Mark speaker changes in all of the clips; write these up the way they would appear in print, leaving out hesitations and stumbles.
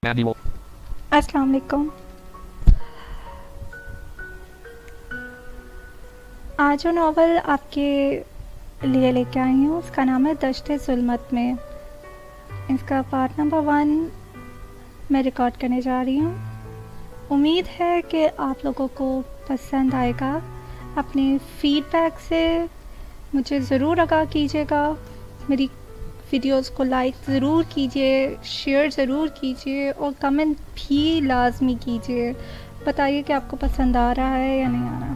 Speaker 1: Manual.
Speaker 2: السلام علیکم. آج جو ناول آپ کے لیے لے کے آئی ہوں اس کا نام ہے دشت ظلمت میں. اس کا پارٹ نمبر 1 میں ریکارڈ کرنے جا رہی ہوں. امید ہے کہ آپ لوگوں کو پسند آئے گا. اپنے فیڈ بیک سے مجھے ضرور آگاہ کیجیے گا. میری ویڈیوز کو لائک ضرور کیجیے، شیئر ضرور کیجیے اور کمنٹ بھی لازمی کیجیے. بتائیے کہ آپ کو پسند آ رہا ہے یا نہیں آ رہا.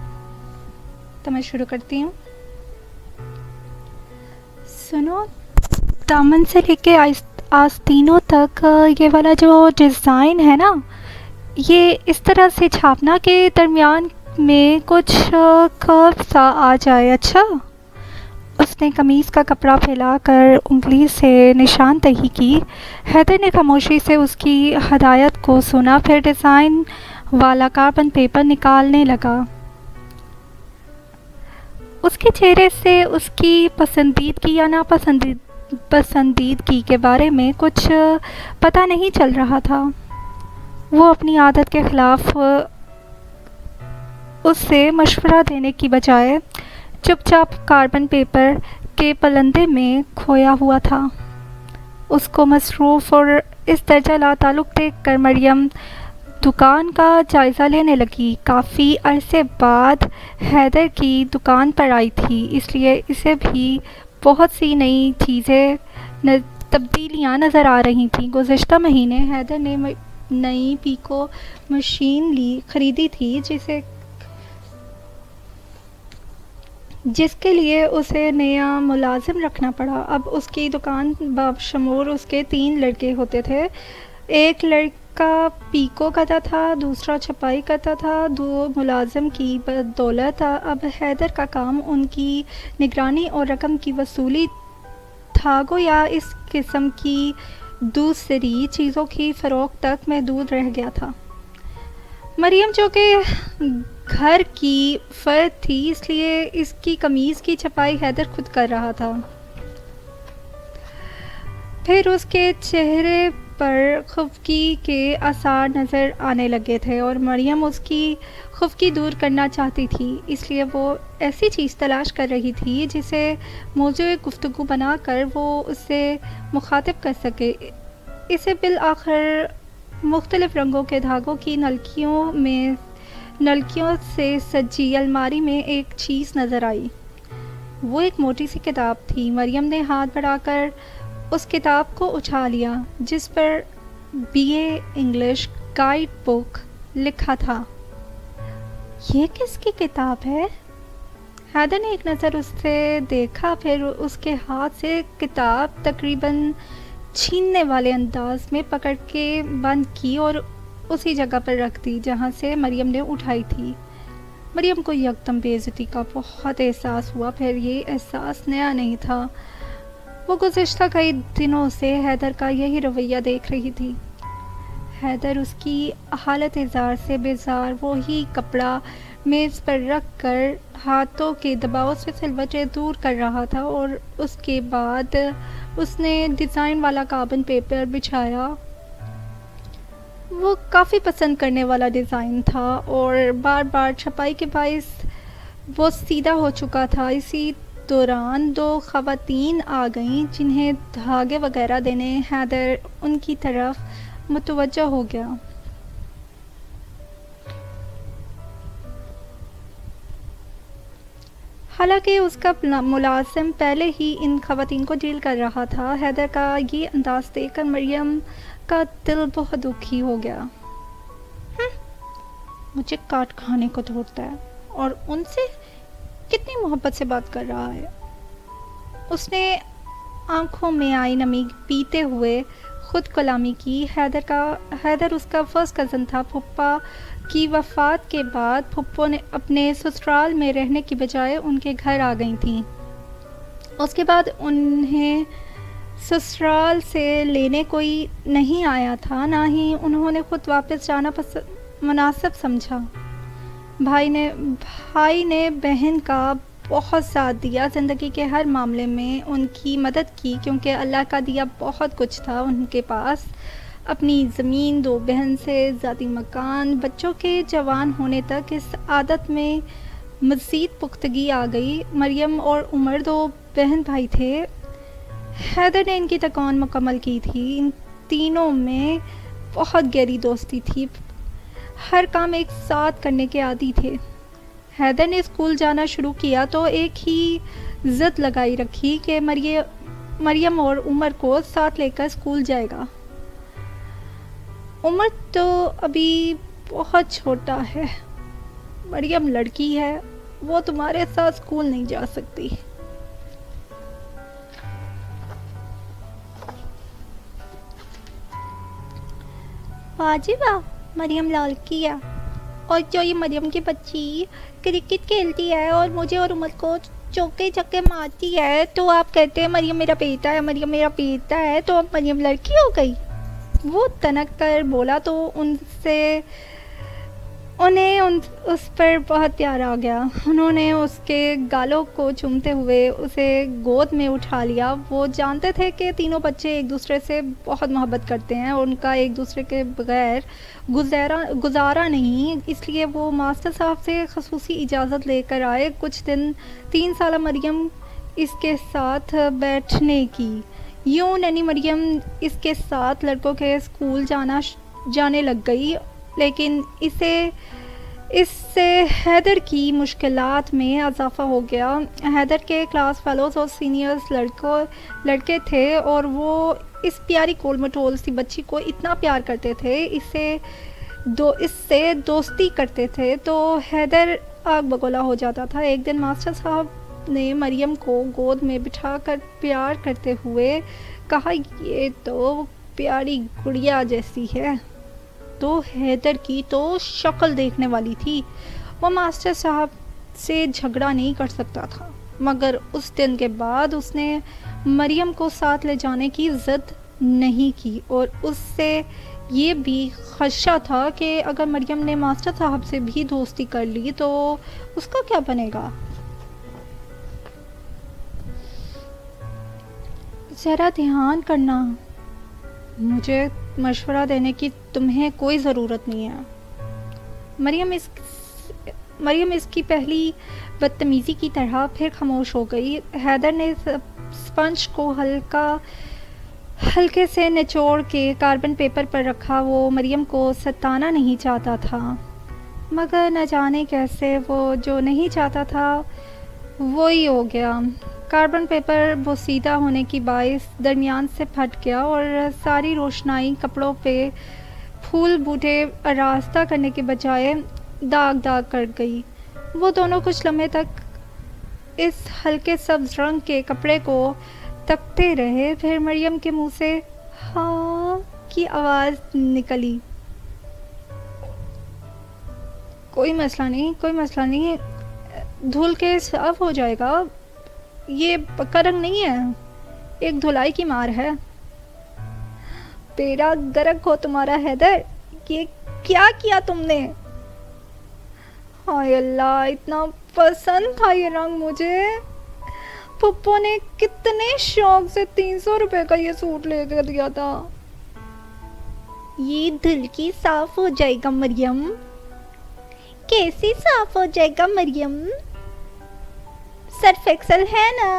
Speaker 2: تو میں شروع کرتی ہوں. سنو، دامن سے لے کے آستینوں تک یہ والا جو ڈیزائن ہے نا، یہ اس طرح سے چھاپنا کہ درمیان میں کچھ کرو سا آ جائے. اچھا. اس نے قمیص کا کپڑا پھیلا کر انگلی سے نشان دہی کی. حیدر نے خاموشی سے اس کی ہدایت کو سنا، پھر ڈیزائن والا کاربن پیپر نکالنے لگا. اس کے چہرے سے اس کی پسندیدگی یا ناپسندیدگی کے بارے میں کچھ پتہ نہیں چل رہا تھا. وہ اپنی عادت کے خلاف اس سے مشورہ دینے کی بجائے چپ چاپ کاربن پیپر کے پلندے میں کھویا ہوا تھا. اس کو مصروف اور اس درجہ لا تعلق دیکھ کر مریم دکان کا جائزہ لینے لگی. کافی عرصے بعد حیدر کی دکان پر آئی تھی، اس لیے اسے بھی بہت سی نئی تبدیلیاں نظر آ رہی تھیں. گزشتہ مہینے حیدر نے نئی پیکو مشین خریدی تھی جس کے لیے اسے نیا ملازم رکھنا پڑا. اب اس کی دکان بشمول اس کے 3 لڑکے ہوتے تھے. ایک لڑکا پیکو کرتا تھا، دوسرا چھپائی کرتا تھا. 2 ملازم کی بدولت اب حیدر کا کام ان کی نگرانی اور رقم کی وصولی تھا. گویا اس قسم کی دوسری چیزوں کی فروخت تک محدود رہ گیا تھا. مریم جو کہ گھر کی فرد تھی، اس لیے اس کی قمیص کی چھپائی حیدر خود کر رہا تھا. پھر اس کے چہرے پر خفگی کے آثار نظر آنے لگے تھے اور مریم اس کی خفگی دور کرنا چاہتی تھی. اس لیے وہ ایسی چیز تلاش کر رہی تھی جسے موضوع گفتگو بنا کر وہ اس سے مخاطب کر سکے. اسے بالآخر مختلف رنگوں کے دھاگوں کی نلکیوں سے سجی الماری میں ایک چیز نظر آئی. وہ ایک موٹی سی کتاب تھی. مریم نے ہاتھ بڑھا کر اس کتاب کو اٹھا لیا جس پر BA انگلش گائیڈ بک لکھا تھا. یہ کس کی کتاب ہے؟ حیدر نے ایک نظر اس سے دیکھا، پھر اس کے ہاتھ سے کتاب تقریباً چھیننے والے انداز میں پکڑ کے بند کی اور اسی جگہ پر رکھ دی جہاں سے مریم نے اٹھائی تھی. مریم کو یکدم بے عزتی کا بہت احساس ہوا. پھر یہ احساس نیا نہیں تھا. وہ گزشتہ کئی دنوں سے حیدر کا یہی رویہ دیکھ رہی تھی. حیدر اس کی حالت اظہار سے بیزار وہی کپڑا میز پر رکھ کر ہاتھوں کے دباؤ سے سلوٹیں دور کر رہا تھا اور اس کے بعد اس نے ڈیزائن والا کاربن پیپر بچھایا. وہ کافی پسند کرنے والا ڈیزائن تھا اور بار بار چھپائی کے باعث وہ سیدھا ہو چکا تھا. اسی دوران 2 خواتین آ گئیں جنہیں دھاگے وغیرہ دینے حیدر ان کی طرف متوجہ ہو گیا. حالانکہ اس کا ملازم پہلے ہی ان خواتین کو ڈیل کر رہا تھا. حیدر کا یہ انداز دیکھ کر مریم کا دل بہت دکھی ہو گیا. مجھے کاٹ کھانے کو توڑتا ہے اور ان سے کتنی محبت سے بات کر رہا ہے. اس نے آنکھوں میں آئی نمی پیتے ہوئے خود کلامی کی. حیدر اس کا فرسٹ کزن تھا. پھپھا کی وفات کے بعد پھپھو نے اپنے سسرال میں رہنے کی بجائے ان کے گھر آ گئی تھیں. اس کے بعد انہیں سسرال سے لینے کوئی نہیں آیا تھا، نہ ہی انہوں نے خود واپس جانا مناسب سمجھا. بھائی نے بہن کا بہت ساتھ دیا، زندگی کے ہر معاملے میں ان کی مدد کی کیونکہ اللہ کا دیا بہت کچھ تھا ان کے پاس. اپنی زمین، 2 بہن سے، ذاتی مکان، بچوں کے جوان ہونے تک اس عادت میں مزید پختگی آ گئی۔ مریم اور عمر 2 بہن بھائی تھے۔ حیدر نے ان کی تکان مکمل کی تھی۔ ان تینوں میں بہت گہری دوستی تھی، ہر کام ایک ساتھ کرنے کے عادی تھے۔ حیدر نے اسکول جانا شروع کیا تو ایک ہی ضد لگائی رکھی کہ مریم اور عمر کو ساتھ لے کر اسکول جائے گا۔ عمر تو ابھی بہت چھوٹا ہے، مریم لڑکی ہے، وہ تمہارے ساتھ اسکول نہیں جا سکتی۔ واجب مریم لڑکی ہے، اور جو یہ مریم کی بچی کرکٹ کھیلتی ہے اور مجھے اور عمر کو چوکے چکے مارتی ہے تو آپ کہتے ہیں مریم میرا بیٹا ہے، مریم میرا بیٹا ہے، تو اب مریم لڑکی ہو گئی۔ وہ تنک کر بولا تو انہیں اس پر بہت پیار آ گیا۔ انہوں نے اس کے گالوں کو چومتے ہوئے اسے گود میں اٹھا لیا۔ وہ جانتے تھے کہ تینوں بچے ایک دوسرے سے بہت محبت کرتے ہیں اور ان کا ایک دوسرے کے بغیر گزارا نہیں، اس لیے وہ ماسٹر صاحب سے خصوصی اجازت لے کر آئے۔ کچھ دن 3 سالہ مریم اس کے ساتھ بیٹھنے کی۔ یوں ننھی مریم اس کے ساتھ لڑکوں کے اسکول جانے لگ گئی، لیکن اس سے حیدر کی مشکلات میں اضافہ ہو گیا۔ حیدر کے کلاس فیلوز اور سینئرز لڑکے تھے اور وہ اس پیاری گول مٹول سی بچی کو اتنا پیار کرتے تھے، اس سے دوستی کرتے تھے تو حیدر آگ بگولا ہو جاتا تھا۔ ایک دن ماسٹر صاحب نے مریم کو گود میں بٹھا کر پیار کرتے ہوئے کہا، یہ تو پیاری گڑیا جیسی ہے۔ تو حیدر کی تو شکل دیکھنے والی تھی، وہ ماسٹر صاحب سے جھگڑا نہیں کر سکتا تھا، مگر اس دن کے بعد اس نے مریم کو ساتھ لے جانے کی ضد نہیں کی، اور اس سے یہ بھی خدشہ تھا کہ اگر مریم نے ماسٹر صاحب سے بھی دوستی کر لی تو اس کا کیا بنے گا۔ ذرا دھیان کرنا، مجھے مشورہ دینے کی تمہیں کوئی ضرورت نہیں ہے۔ مریم اس کی پہلی بدتمیزی کی طرح پھر خاموش ہو گئی۔ حیدر نے اسپنج کو ہلکے سے نچوڑ کے کاربن پیپر پر رکھا۔ وہ مریم کو ستانا نہیں چاہتا تھا، مگر نہ جانے کیسے وہ جو نہیں چاہتا تھا وہی ہو گیا۔ کاربن پیپر بوسیدہ ہونے کی باعث درمیان سے پھٹ گیا اور ساری روشنائی کپڑوں پہ پھول بوٹے آراستہ کرنے کے بجائے داغ کر گئی۔ وہ دونوں کچھ لمحے تک اس ہلکے سبز رنگ کے کپڑے کو تکتے رہے، پھر مریم کے منہ سے ہاں کی آواز نکلی، کوئی مسئلہ نہیں، دھل کے صاف ہو جائے گا، یہ پکا رنگ نہیں ہے، ایک دھلائی کی مار ہے۔ بیڑا گرک ہو تمہارا حیدر، یہ کیا کیا تم نے؟ ہائے اللہ، اتنا پسند تھا یہ رنگ مجھے، پھپھو نے کتنے شوق سے 300 روپے کا یہ سوٹ لے کر دیا تھا۔ یہ دھل کی صاف ہو جائے گا مریم۔ کیسے صاف ہو جائے گا مریم؟ سرف ایکسل ہے نا،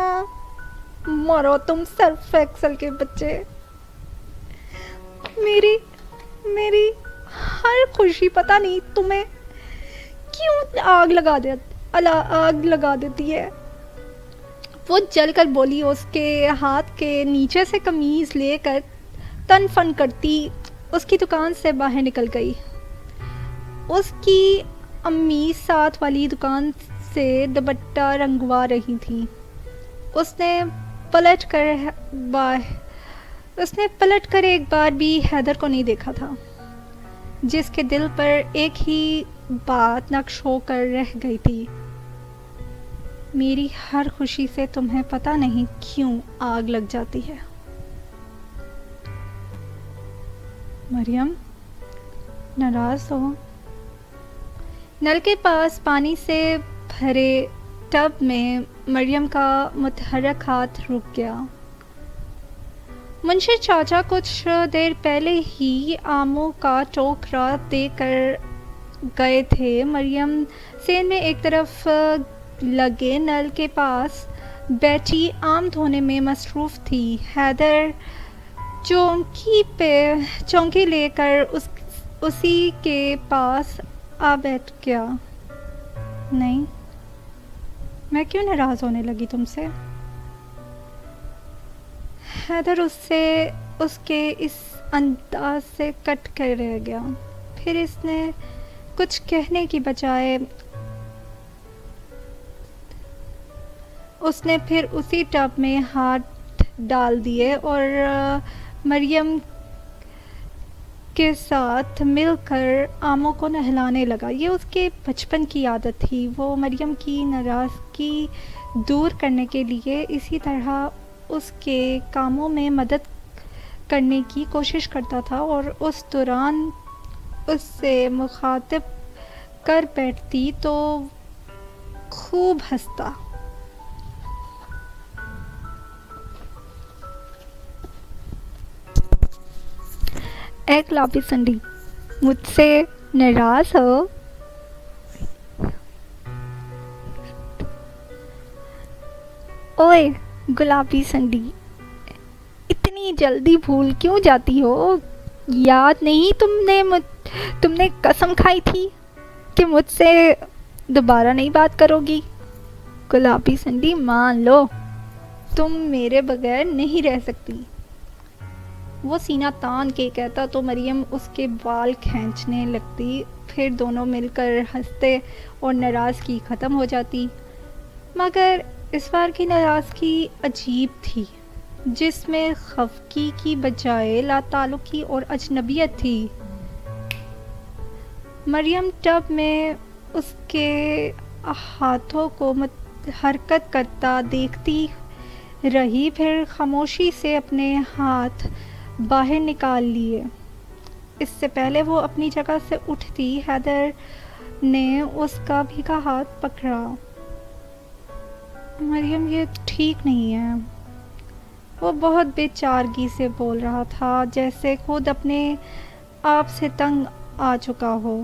Speaker 2: مرو تم سرف ایکسل کے بچے۔ میری ہر خوشی پتہ نہیں تمہیں کیوں آگ لگا دیتی ہے۔ وہ جل کر بولی، اس کے ہاتھ کے نیچے سے قمیض لے کر تن فن کرتی اس کی دکان سے باہر نکل گئی۔ اس کی امی ساتھ والی دکان سے دوپٹہ رنگوا رہی تھی۔ اس نے پلٹ کر ایک بار بھی حیدر کو نہیں دیکھا تھا، جس کے دل پر ایک ہی بات نقش ہو کر رہ گئی تھی، میری ہر خوشی سے تمہیں پتہ نہیں کیوں آگ لگ جاتی ہے۔ مریم ناراض ہو؟ نل کے پاس پانی سے بھرے ٹب میں مریم کا متحرک ہاتھ رک گیا۔ منشی چاچا کچھ دیر پہلے ہی آموں کا ٹوکرا دے کر گئے تھے۔ مریم سین میں ایک طرف لگے نل کے پاس بیٹھی آم دھونے میں مصروف تھی۔ حیدر چونکی لے کر اسی کے پاس آ بیٹھ گیا۔ نہیں، میں کیوں ناراض ہونے لگی تم سے؟ حیدر اس کے اس انداز سے کٹ کر رہ گیا۔ پھر اس نے کچھ کہنے کی بجائے اس نے پھر اسی ٹب میں ہاتھ ڈال دیے اور مریم کے ساتھ مل کر آموں کو نہلانے لگا۔ یہ اس کے بچپن کی عادت تھی۔ وہ مریم کی ناراضگی دور کرنے کے لیے اسی طرح اس کے کاموں میں مدد کرنے کی کوشش کرتا تھا اور اس دوران اس سے مخاطب کر بیٹھتی تو خوب ہنستا۔ اے گلابی سنڈی، مجھ سے ناراض ہو؟ اوئے گلابی سنڈی، اتنی جلدی بھول کیوں جاتی ہو؟ یاد نہیں تم نے قسم کھائی تھی کہ مجھ سے دوبارہ نہیں بات کرو گی؟ گلابی سنڈی، مان لو تم میرے بغیر نہیں رہ سکتی۔ وہ سینہ تان کے کہتا تو مریم اس کے بال کھینچنے لگتی، پھر دونوں مل کر ہنستے اور ناراضگی ختم ہو جاتی۔ مگر اس بار کی ناراضگی عجیب تھی، جس میں خفگی کی بجائے لاتعلقی اور اجنبیت تھی۔ مریم ٹب میں اس کے ہاتھوں کو حرکت کرتا دیکھتی رہی، پھر خاموشی سے اپنے ہاتھ باہر نکال لیے۔ اس سے پہلے وہ اپنی جگہ سے اٹھتی، حیدر نے اس کا بھیگا ہاتھ پکڑا۔ مریم، یہ ٹھیک نہیں ہے۔ وہ بہت بے چارگی سے بول رہا تھا، جیسے خود اپنے آپ سے تنگ آ چکا ہو۔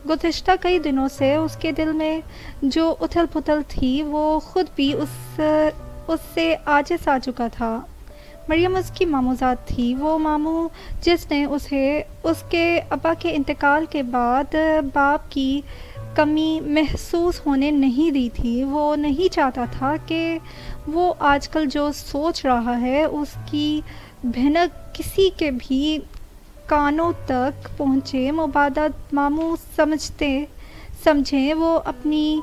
Speaker 2: گزشتہ کئی دنوں سے اس کے دل میں جو اتھل پتھل تھی وہ خود بھی اس سے عاجز آ چکا تھا۔ مریم اس کی ماموزاد تھی، وہ ماموں جس نے اسے اس کے ابا کے انتقال کے بعد باپ کی کمی محسوس ہونے نہیں دی تھی۔ وہ نہیں چاہتا تھا کہ وہ آج کل جو سوچ رہا ہے اس کی بھنک کسی کے بھی کانوں تک پہنچے۔ مبادات ماموں سمجھیں وہ اپنی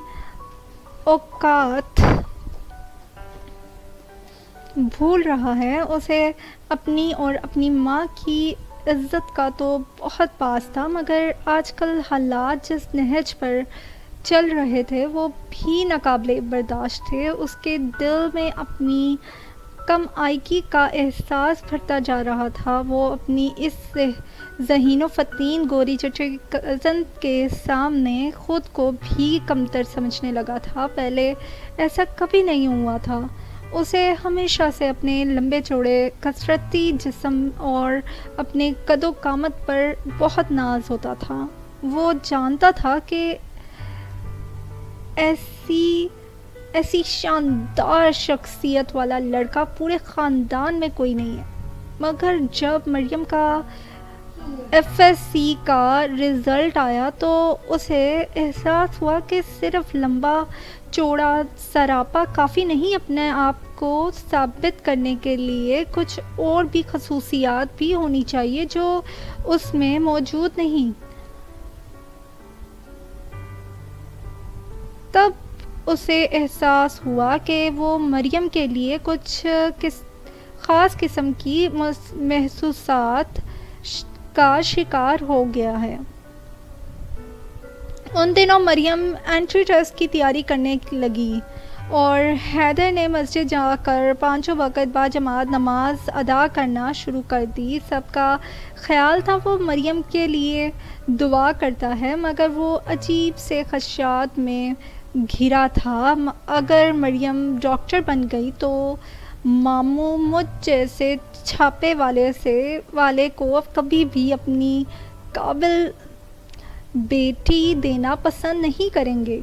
Speaker 2: اوقات بھول رہا ہے۔ اسے اپنی اور اپنی ماں کی عزت کا تو بہت پاس تھا، مگر آج کل حالات جس نہج پر چل رہے تھے وہ بھی ناقابل برداشت تھے۔ اس کے دل میں اپنی کم آئیگی کا احساس بڑھتا جا رہا تھا۔ وہ اپنی اس ذہین و فطین گوری چچی کزن کے سامنے خود کو بھی کمتر سمجھنے لگا تھا۔ پہلے ایسا کبھی نہیں ہوا تھا۔ اسے ہمیشہ سے اپنے لمبے چوڑے کثرتی جسم اور اپنے قد و قامت پر بہت ناز ہوتا تھا۔ وہ جانتا تھا کہ ایسی شاندار شخصیت والا لڑکا پورے خاندان میں کوئی نہیں ہے۔ مگر جب مریم کا FSC کا رزلٹ آیا تو اسے احساس ہوا کہ صرف لمبا چوڑا سراپا کافی نہیں، اپنے آپ کو ثابت کرنے کے لیے کچھ اور بھی خصوصیات بھی ہونی چاہیے جو اس میں موجود نہیں۔ تب اسے احساس ہوا کہ وہ مریم کے لیے کچھ خاص قسم کی محسوسات کا شکار ہو گیا ہے۔ ان دنوں مریم انٹری ٹیسٹ کی تیاری کرنے لگی اور حیدر نے مسجد جا کر 5 وقت باجماعت نماز ادا کرنا شروع کر دی۔ سب کا خیال تھا وہ مریم کے لیے دعا کرتا ہے، مگر وہ عجیب سے خدشات میں گھرا تھا۔ اگر مریم ڈاکٹر بن گئی تو ماموں مجھ جیسے چھاپے والے کو کبھی بھی اپنی قابل بیٹی دینا پسند نہیں کریں گے۔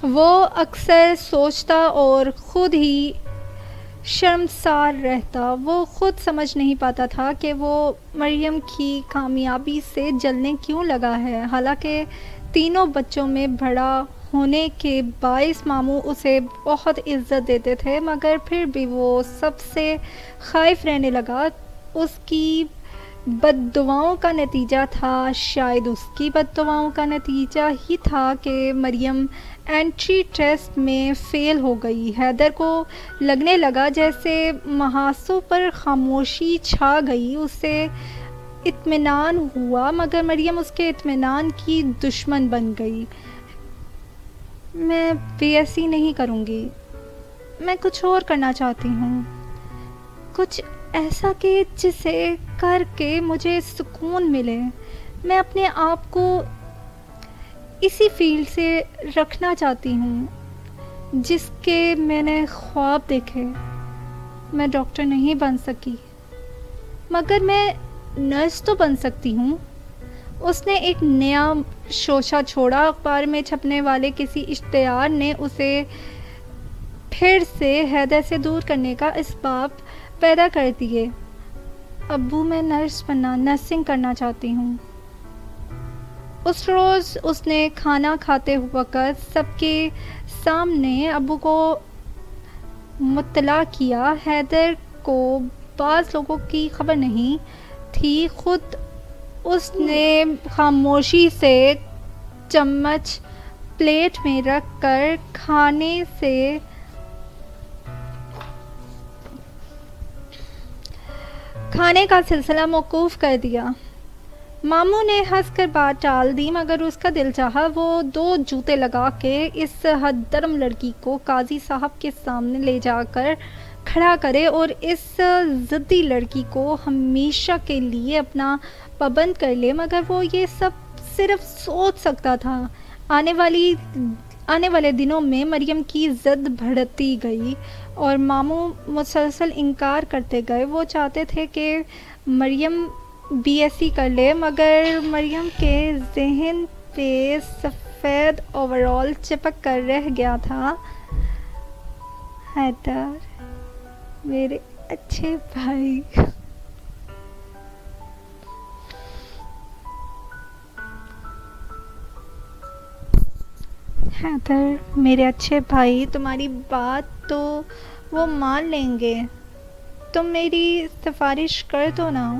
Speaker 2: وہ اکثر سوچتا اور خود ہی شرمسار رہتا۔ وہ خود سمجھ نہیں پاتا تھا کہ وہ مریم کی کامیابی سے جلنے کیوں لگا ہے، حالانکہ تینوں بچوں میں بڑا ہونے کے باعث ماموں اسے بہت عزت دیتے تھے، مگر پھر بھی وہ سب سے خائف رہنے لگا۔ اس کی بد دعاؤں کا نتیجہ تھا، شاید اس کی بد دعاؤں کا نتیجہ ہی تھا کہ مریم انٹری ٹیسٹ میں فیل ہو گئی۔ حیدر کو لگنے لگا جیسے محاسوں پر خاموشی چھا گئی۔ اسے اطمینان ہوا، مگر مریم اس کے اطمینان کی دشمن بن گئی۔ میں بی ایس سی نہیں کروں گی، میں کچھ اور کرنا چاہتی ہوں، کچھ ایسا کہ جسے کر کے مجھے سکون ملے۔ میں اپنے آپ کو اسی فیلڈ سے رکھنا چاہتی ہوں جس کے میں نے خواب دیکھے۔ میں ڈاکٹر نہیں بن سکی، مگر میں نرس تو بن سکتی ہوں۔ اس نے ایک نیا شوشہ چھوڑا۔ اخبار میں چھپنے والے کسی اشتہار نے اسے پھر سے حیدر سے دور کرنے کا اسباب پیدا کر دیے۔ ابو، میں نرسنگ کرنا چاہتی ہوں۔ اس روز اس نے کھانا کھاتے وقت سب کے سامنے ابو کو مطلع کیا۔ حیدر کو بعض لوگوں کی خبر نہیں تھی۔ خود اس نے خاموشی سے چمچ پلیٹ میں رکھ کر کھانے کا سلسلہ موقوف کر دیا۔ ماموں نے ہنس کر بات ٹال دی، مگر اس کا دل چاہا وہ 2 جوتے لگا کے اس حد درم لڑکی کو قاضی صاحب کے سامنے لے جا کر کھڑا کرے اور اس ضدی لڑکی کو ہمیشہ کے لیے اپنا پابند کر لے، مگر وہ یہ سب صرف سوچ سکتا تھا۔ آنے والے دنوں میں مریم کی ضد بڑھتی گئی اور ماموں مسلسل انکار کرتے گئے۔ وہ چاہتے تھے کہ مریم بی ایس سی کر لے، مگر مریم کے ذہن پہ سفید اوورال چپک کر رہ گیا تھا۔ حیدر، میرے اچھے بھائی، حیدر میرے اچھے بھائی، تمہاری بات تو وہ مان لیں گے، تم میری سفارش کر دو نا۔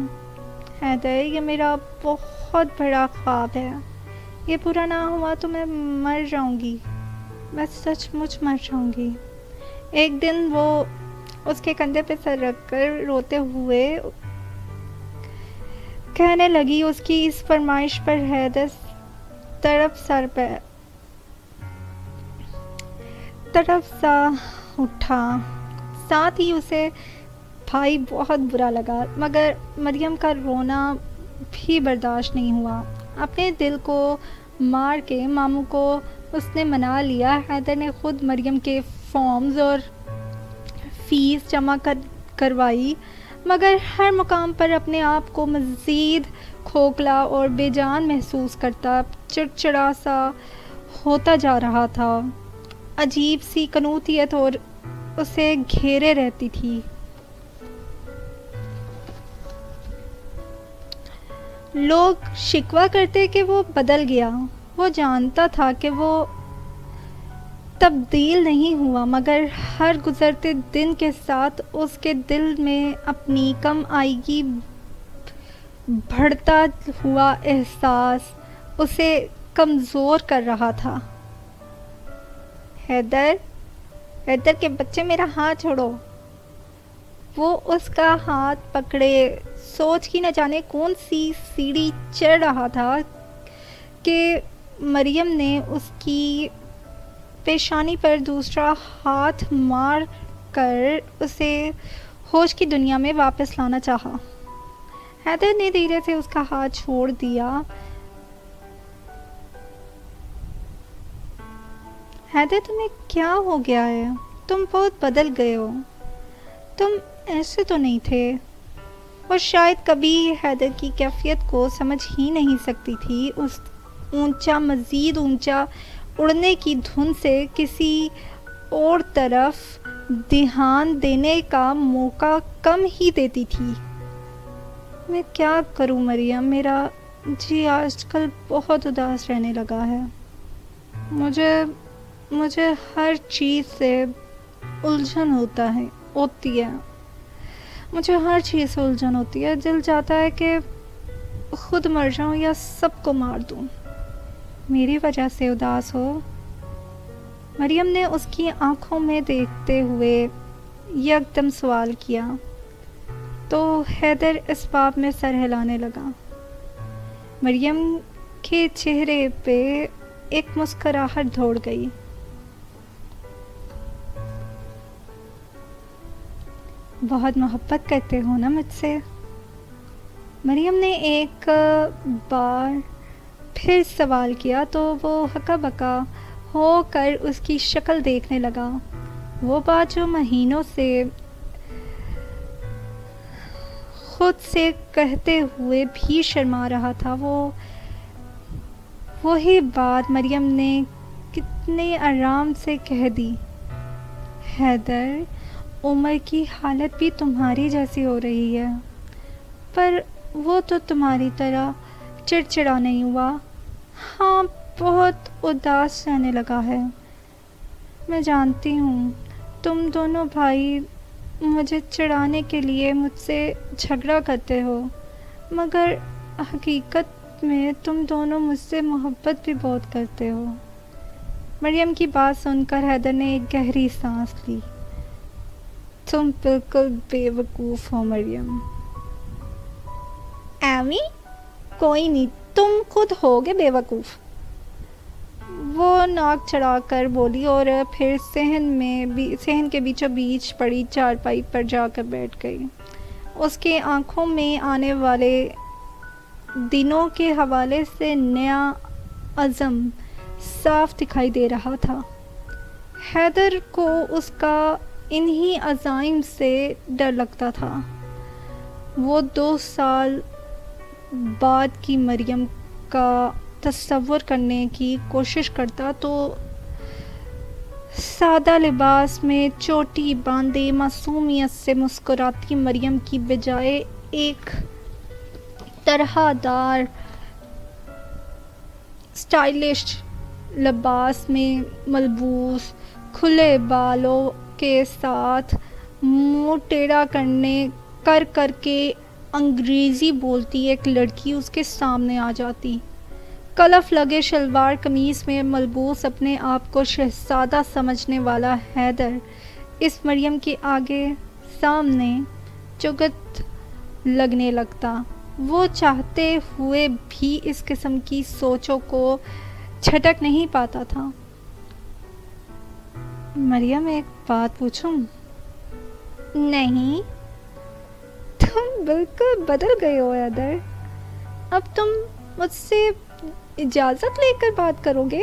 Speaker 2: حیدر، یہ میرا بہت بڑا خواب ہے، یہ پورا نہ ہوا تو میں مر جاؤں گی، میں سچ مچ مر جاؤں گی۔ ایک دن وہ اس کے کندھے پہ سر رکھ کر روتے ہوئے کہنے لگی۔ اس کی اس فرمائش پر حیدر طرف سا اٹھا، ساتھ ہی اسے بھائی بہت برا لگا، مگر مریم کا رونا بھی برداشت نہیں ہوا۔ اپنے دل کو مار کے ماموں کو اس نے منا لیا۔ حیدر نے خود مریم کے فارمز اور فیس جمع کروائی، مگر ہر مقام پر اپنے آپ کو مزید کھوکھلا اور بے جان محسوس کرتا، چڑچڑا سا ہوتا جا رہا تھا۔ عجیب سی کنوتیت اور اسے گھیرے رہتی تھی۔ لوگ شکوہ کرتے کہ وہ بدل گیا۔ وہ جانتا تھا کہ وہ تبدیل نہیں ہوا، مگر ہر گزرتے دن کے ساتھ اس کے دل میں اپنی کم آئیگی بڑھتا ہوا احساس اسے کمزور کر رہا تھا۔ حیدر کے بچے، میرا ہاتھ چھوڑو۔ وہ اس کا ہاتھ پکڑے سوچ کی نہ جانے کون سی سیڑھی چڑھ رہا تھا کہ مریم نے اس کی پیشانی پر دوسرا ہاتھ مار کر اسے ہوش کی دنیا میں واپس لانا چاہا۔ حیدر نے دھیرے سے اس کا ہاتھ چھوڑ دیا۔ حیدر تمہیں کیا ہو گیا ہے؟ تم بہت بدل گئے ہو، تم ایسے تو نہیں تھے۔ وہ شاید کبھی حیدر کی کیفیت کو سمجھ ہی نہیں سکتی تھی۔ اس مزید اونچا اڑنے کی دھن سے کسی اور طرف دھیان دینے کا موقع کم ہی دیتی تھی۔ میں کیا کروں مریم، میرا جی آج کل بہت اداس رہنے لگا ہے۔ مجھے ہر چیز سے الجھن ہوتی ہے۔ مجھے ہر چیز سے الجھن ہوتی ہے۔ دل چاہتا ہے کہ خود مر جاؤں یا سب کو مار دوں۔ میری وجہ سے اداس ہو؟ مریم نے اس کی آنکھوں میں دیکھتے ہوئے یکدم سوال کیا تو حیدر اس باب میں سر ہلانے لگا۔ مریم کے چہرے پہ ایک مسکراہٹ دوڑ گئی۔ بہت محبت کرتے ہو نا مجھ سے؟ مریم نے ایک بار پھر سوال کیا تو وہ ہکا بکا ہو کر اس کی شکل دیکھنے لگا۔ وہ بات جو مہینوں سے خود سے کہتے ہوئے بھی شرما رہا تھا، وہی بات مریم نے کتنے آرام سے کہہ دی۔ حیدر، عمر کی حالت بھی تمہاری جیسی ہو رہی ہے، پر وہ تو تمہاری طرح چڑچڑا نہیں ہوا۔ ہاں، بہت اداس رہنے لگا ہے۔ میں جانتی ہوں تم دونوں بھائی مجھے چڑھانے کے لیے مجھ سے جھگڑا کرتے ہو، مگر حقیقت میں تم دونوں مجھ سے محبت بھی بہت کرتے ہو۔ مریم کی بات سن کر حیدر نے ایک گہری سانس لی۔ تم بالکل بے وقوف ہو مریم۔ ایمی، کوئی نہیں، تم خود ہوگے بے وقوف، وہ ناک چڑھا کر بولی اور پھر صحن کے بیچوں بیچ پڑی چارپائی پر جا کر بیٹھ گئی۔ اس کے آنکھوں میں آنے والے دنوں کے حوالے سے نیا عزم صاف دکھائی دے رہا تھا۔ حیدر کو اس کا انہی عزائم سے ڈر لگتا تھا۔ وہ 2 سال بعد کی مریم کا تصور کرنے کی کوشش کرتا تو سادہ لباس میں چوٹی باندھے معصومیت سے مسکراتی مریم کی بجائے ایک طرح دار اسٹائلش لباس میں ملبوس، کھلے بالوں کے ساتھ منہ ٹیڑھا کر کے انگریزی بولتی ایک لڑکی اس کے سامنے آ جاتی۔ کلف لگے شلوار قمیص میں ملبوس اپنے آپ کو شہزادہ سمجھنے والا حیدر اس مریم کے آگے سامنے چگت لگنے لگتا۔ وہ چاہتے ہوئے بھی اس قسم کی سوچوں کو جھٹک نہیں پاتا تھا۔ مریم، ایک بات پوچھوں؟ نہیں، تم بالکل بدل گئے ہو حیدر۔ اب تم مجھ سے اجازت لے کر بات کرو گے؟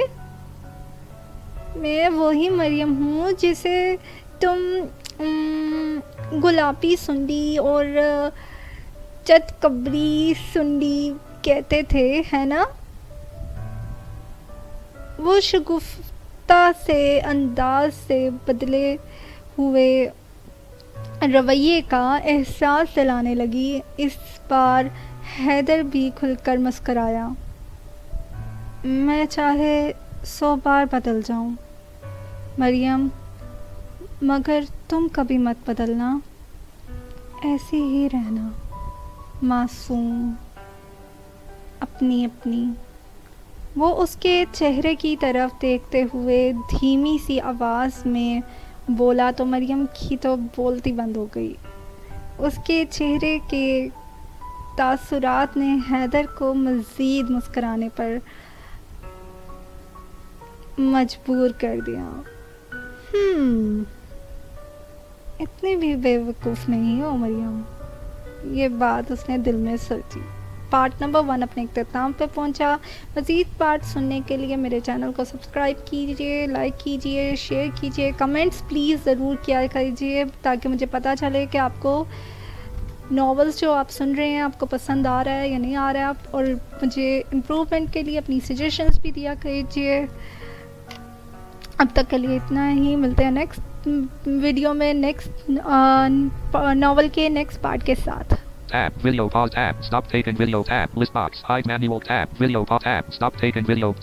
Speaker 2: میں وہی مریم ہوں جسے تم گلابی سنڈی اور چتکبری سنڈی کہتے تھے، ہے نا؟ وہ شگفتہ سے انداز سے بدلے ہوئے رویے کا احساس دلانے لگی۔ اس بار حیدر بھی کھل کر مسکرایا۔ میں چاہے 100 بار بدل جاؤں مریم، مگر تم کبھی مت بدلنا، ایسی ہی رہنا، معصوم، اپنی۔ وہ اس کے چہرے کی طرف دیکھتے ہوئے دھیمی سی آواز میں بولا تو مریم کی تو بولتی بند ہو گئی۔ اس کے چہرے کے تاثرات نے حیدر کو مزید مسکرانے پر مجبور کر دیا۔ اتنی بھی بے وقوف نہیں ہو مریم، یہ بات اس نے دل میں سوچی۔ پارٹ نمبر 1 اپنے اختتام پہ پہنچا. مزید پارٹ سننے کے لیے میرے چینل کو سبسکرائب کیجیے, لائک کیجیے, شیئر کیجیے, کمنٹس پلیز ضرور کیا کیجیے تاکہ مجھے پتہ چلے کہ آپ کو ناولس جو آپ سن رہے ہیں آپ کو پسند آ رہا ہے یا نہیں آ رہا ہے, اور مجھے امپروومنٹ کے لیے اپنی سجیشنس بھی دیا کیجیے. اب تک کے لیے اتنا ہی, ملتے ہیں نیکسٹ ویڈیو میں نیکسٹ ناول کے نیکسٹ پارٹ کے ساتھ.
Speaker 1: Tab, video, pause, tab, stop taking video, tab, list box, hide manual, tab, video, pause, tab, stop taking video.